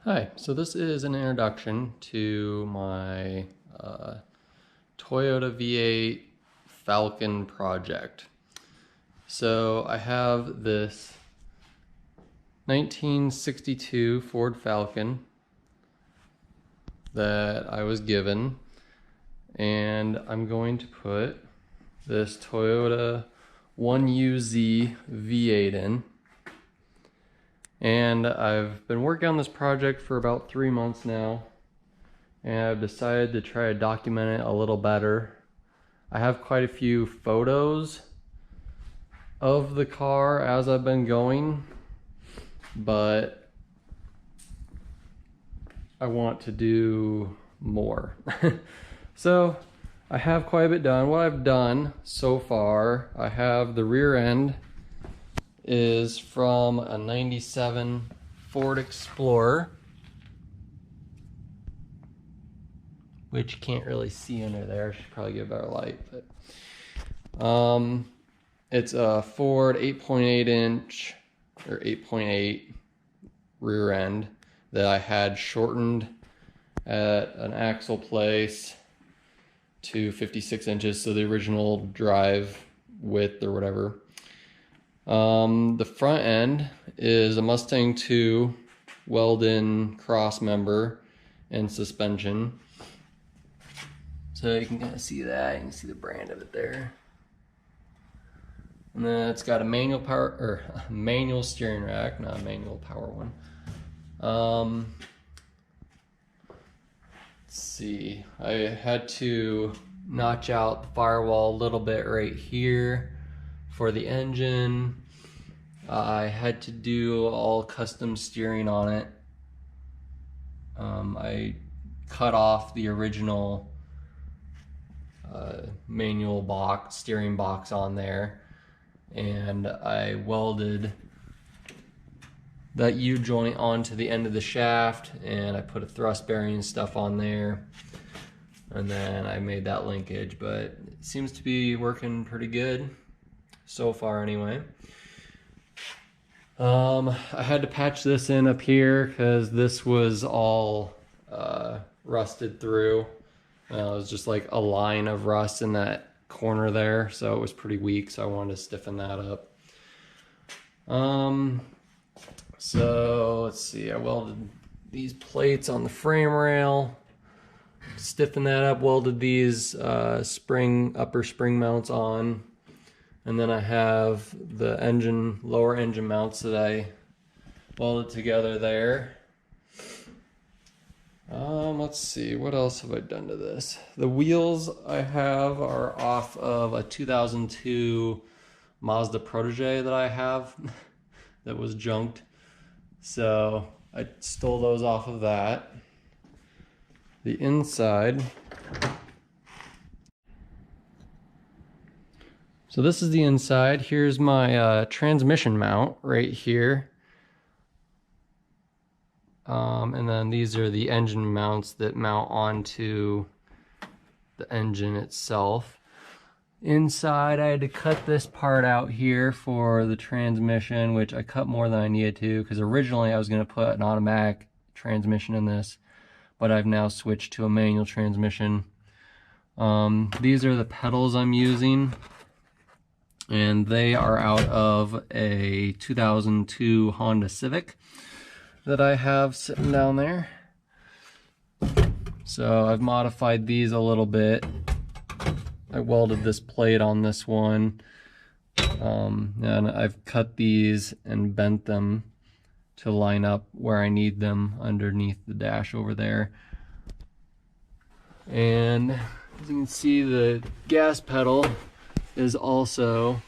Hi, so this is an introduction to my Toyota V8 Falcon project. So I have this 1962 Ford Falcon that I was given, and I'm going to put this Toyota 1UZ V8 in. And I've been working on this project for about 3 months now, and I've decided to try to document it a little better. I have quite a few photos of the car as I've been going, but I want to do more. So I have quite a bit done. What I've done so far, I have the rear end is from a 97 Ford Explorer, which you can't really see under there. I should probably get a better light, but it's a Ford 8.8 inch or 8.8 rear end that I had shortened at an axle place to 56 inches, so the original drive width or whatever. The front end is a Mustang 2 weld-in cross member and suspension. So you can kind of see that. You can see the brand of it there. And then it's got a manual power or a manual steering rack, not a manual power one. Let's see. I had to notch out the firewall a little bit right here for the engine. I had to do all custom steering on it. I cut off the original manual box, steering box on there, and I welded that U-joint onto the end of the shaft, and I put a thrust bearing and stuff on there, and then I made that linkage, but it seems to be working pretty good so far anyway. I had to patch this in up here because this was all rusted through. It was just like a line of rust in that corner there, so it was pretty weak, so I wanted to stiffen that up. So let's see, I welded these plates on the frame rail, stiffened that up, welded these upper spring mounts on. And then I have the lower engine mounts that I welded together there. Let's see, what else have I done to this? The wheels I have are off of a 2002 Mazda Protege that I have that was junked. So I stole those off of that. The inside. So this is the inside. Here's my transmission mount right here. And then these are the engine mounts that mount onto the engine itself. Inside, I had to cut this part out here for the transmission, which I cut more than I needed to, because originally I was going to put an automatic transmission in this, but I've now switched to a manual transmission. These are the pedals I'm using, and they are out of a 2002 Honda Civic that I have sitting down there. So I've modified these a little bit. I welded this plate on this one, and I've cut these and bent them to line up where I need them underneath the dash over there. And as you can see, the gas pedal is also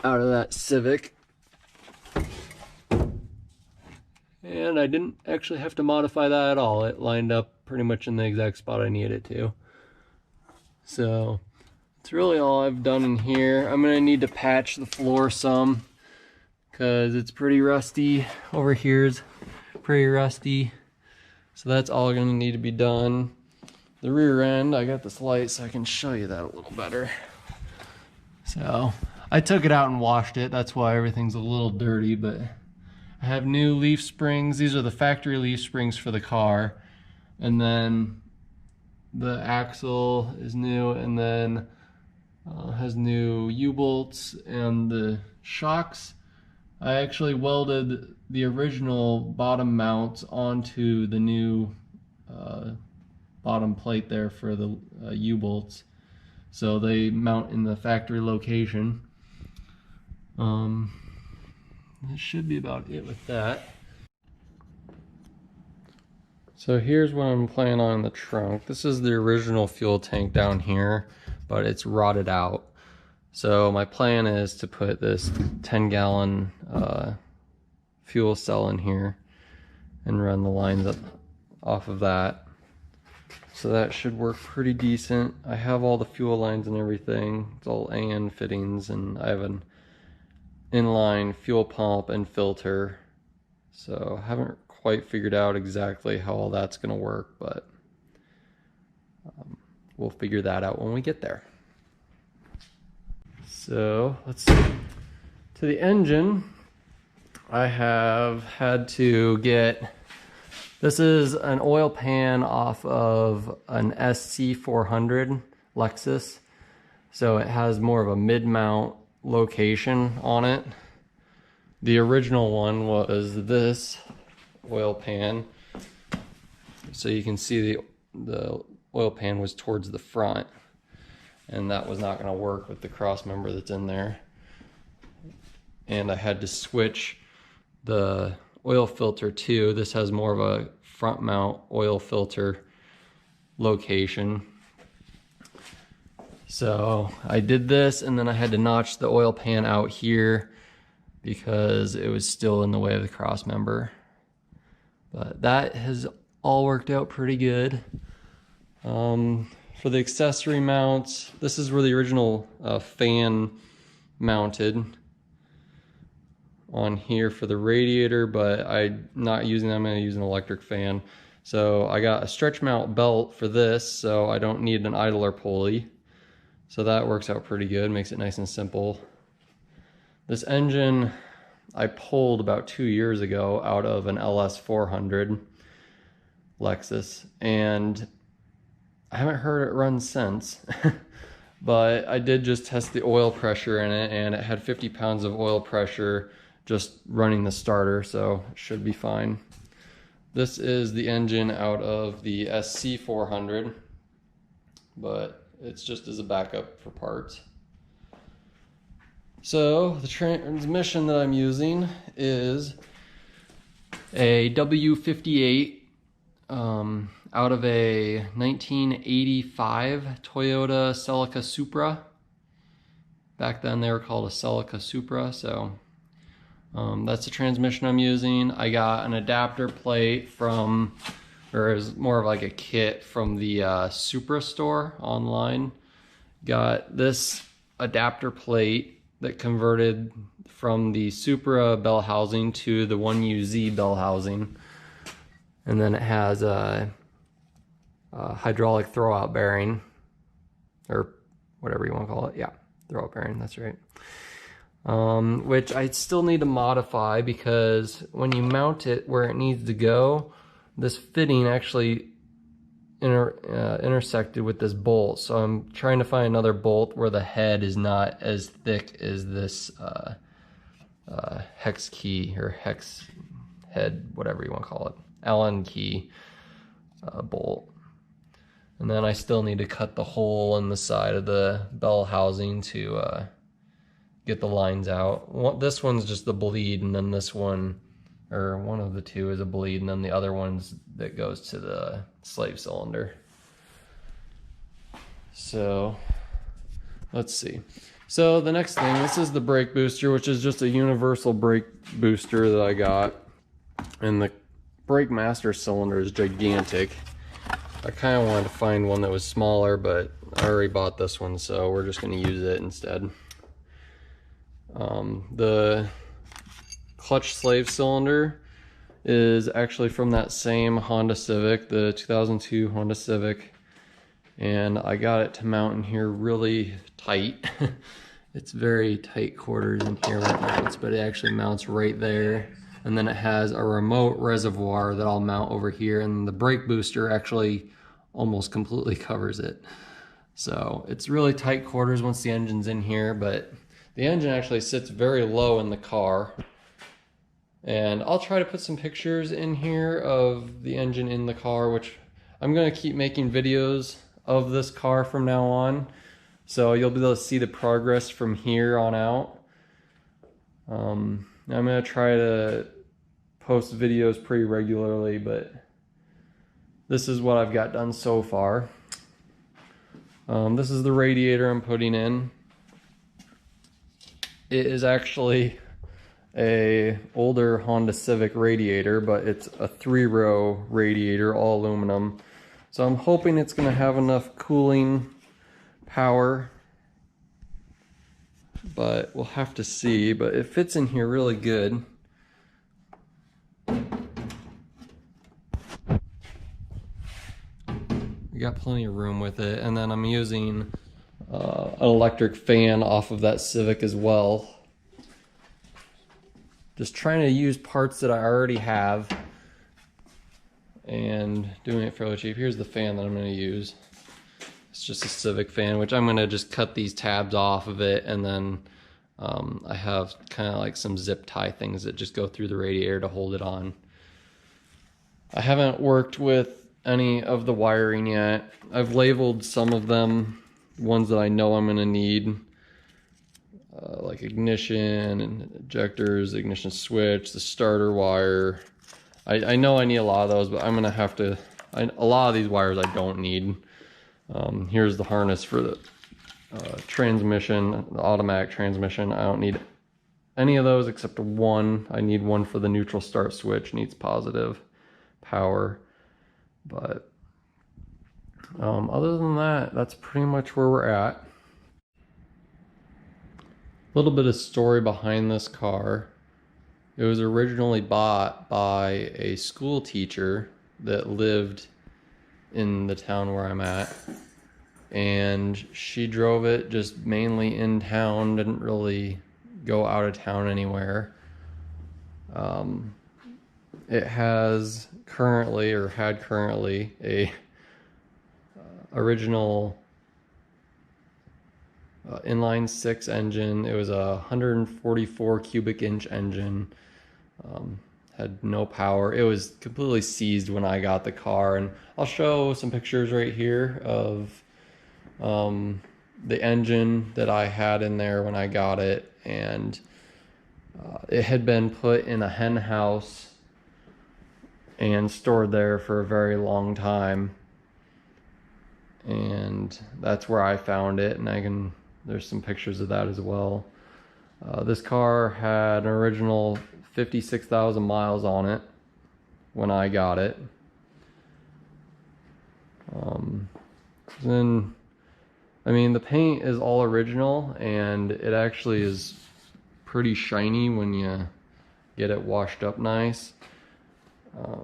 out of that Civic, and I didn't actually have to modify that at all. It lined up pretty much in the exact spot I needed it to. So that's really all I've done in here. I'm gonna need to patch the floor some because it's pretty rusty. Over here's pretty rusty, so that's all gonna need to be done. The rear end, I got this light so I can show you that a little better. So I took it out and washed it. That's why everything's a little dirty, but I have new leaf springs. These are the factory leaf springs for the car. And then the axle is new, and then has new U-bolts, and the shocks. I actually welded the original bottom mounts onto the new bottom plate there for the U-bolts, so they mount in the factory location. That should be about it with that. So here's what I'm planning on in the trunk. This is the original fuel tank down here, but it's rotted out. So my plan is to put this 10-gallon fuel cell in here and run the lines up off of that. So that should work pretty decent. I have all the fuel lines and everything. It's all AN fittings, and I have an inline fuel pump and filter. So I haven't quite figured out exactly how all that's going to work, but we'll figure that out when we get there. So let's see. To the engine, I have had to get, this is an oil pan off of an SC400 Lexus. So it has more of a mid-mount location on it. The original one was this oil pan. So you can see the oil pan was towards the front, and that was not going to work with the cross member that's in there. And I had to switch the oil filter too. This has more of a front mount oil filter location. So I did this, and then I had to notch the oil pan out here because it was still in the way of the cross member. But that has all worked out pretty good. For the accessory mounts, this is where the original fan mounted on here for the radiator, but I'm not using that. I'm going to use an electric fan. So I got a stretch mount belt for this, so I don't need an idler pulley. So that works out pretty good, makes it nice and simple. This engine I pulled about 2 years ago out of an LS400 Lexus, and I haven't heard it run since. But I did just test the oil pressure in it, and it had 50 pounds of oil pressure just running the starter, so it should be fine. This is the engine out of the SC400, but it's just as a backup for parts. So the transmission that I'm using is a W58 out of a 1985 Toyota Celica Supra. Back then they were called a Celica Supra, so that's the transmission I'm using. I got an adapter plate from, or it was more of like a kit from the Supra store online. Got this adapter plate that converted from the Supra bell housing to the 1UZ bell housing. And then it has a hydraulic throwout bearing, or whatever you want to call it. Yeah, throwout bearing, that's right. Which I still need to modify, because when you mount it where it needs to go, this fitting actually intersected with this bolt. So I'm trying to find another bolt where the head is not as thick as this hex key, or hex head, whatever you want to call it, Allen key bolt. And then I still need to cut the hole in the side of the bell housing to get the lines out. This one's just the bleed, and then this one, or one of the two, is a bleed, and then the other one's that goes to the slave cylinder. So let's see. So the next thing, this is the brake booster, which is just a universal brake booster that I got, and the brake master cylinder is gigantic. I kind of wanted to find one that was smaller, but I already bought this one, so we're just going to use it instead. The clutch slave cylinder is actually from that same Honda Civic, the 2002 Honda Civic, and I got it to mount in here really tight. It's very tight quarters in here where it mounts, but it actually mounts right there. and then it has a remote reservoir that I'll mount over here, and the brake booster actually almost completely covers it. So it's really tight quarters once the engine's in here, but the engine actually sits very low in the car. And I'll try to put some pictures in here of the engine in the car, which I'm going to keep making videos of this car from now on. So you'll be able to see the progress from here on out. I'm going to try to post videos pretty regularly, but this is what I've got done so far. This is the radiator I'm putting in. It is actually a older Honda Civic radiator, but it's a 3-row radiator, all aluminum. So I'm hoping it's going to have enough cooling power, but we'll have to see. But it fits in here really good. We got plenty of room with it, and then I'm using an electric fan off of that Civic as well. Just trying to use parts that I already have and doing it fairly cheap. Here's the fan that I'm going to use. It's just a Civic fan, which I'm going to just cut these tabs off of it, and then I have kind of like some zip tie things that just go through the radiator to hold it on. I haven't worked with any of the wiring yet. I've labeled some of them, ones that I know I'm going to need. Like ignition and ejectors, ignition switch, the starter wire. I know I need a lot of those, but I'm gonna have to, a lot of these wires I don't need. Here's the harness for the transmission, the automatic transmission. I don't need any of those except one. I need one for the neutral start switch, needs positive power. But other than that, that's pretty much where we're at. A little bit of story behind this car. It was originally bought by a school teacher that lived in the town where I'm at, and she drove it just mainly in town, didn't really go out of town anywhere. It has currently, or had currently, a original inline 6 engine. It was a 144 cubic inch engine. Had no power. It was completely seized when I got the car, and I'll show some pictures right here of the engine that I had in there when I got it. And it had been put in a hen house and stored there for a very long time, and that's where I found it, and there's some pictures of that as well. This car had an original 56,000 miles on it when I got it. Then, I mean, the paint is all original, and it actually is pretty shiny when you get it washed up nice.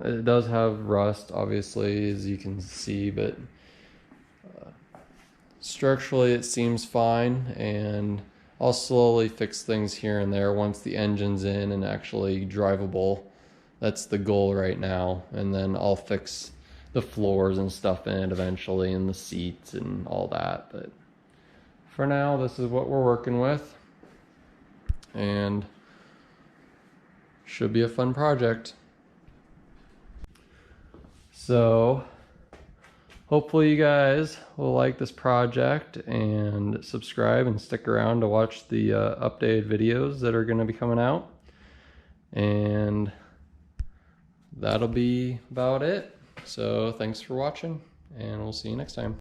It does have rust, obviously, as you can see, but structurally it seems fine, and I'll slowly fix things here and there once the engine's in and actually drivable. That's the goal right now, and then I'll fix the floors and stuff in it eventually, and the seats and all that. But for now, this is what we're working with, and should be a fun project. So hopefully you guys will like this project and subscribe and stick around to watch the updated videos that are going to be coming out. And that'll be about it. So thanks for watching, and we'll see you next time.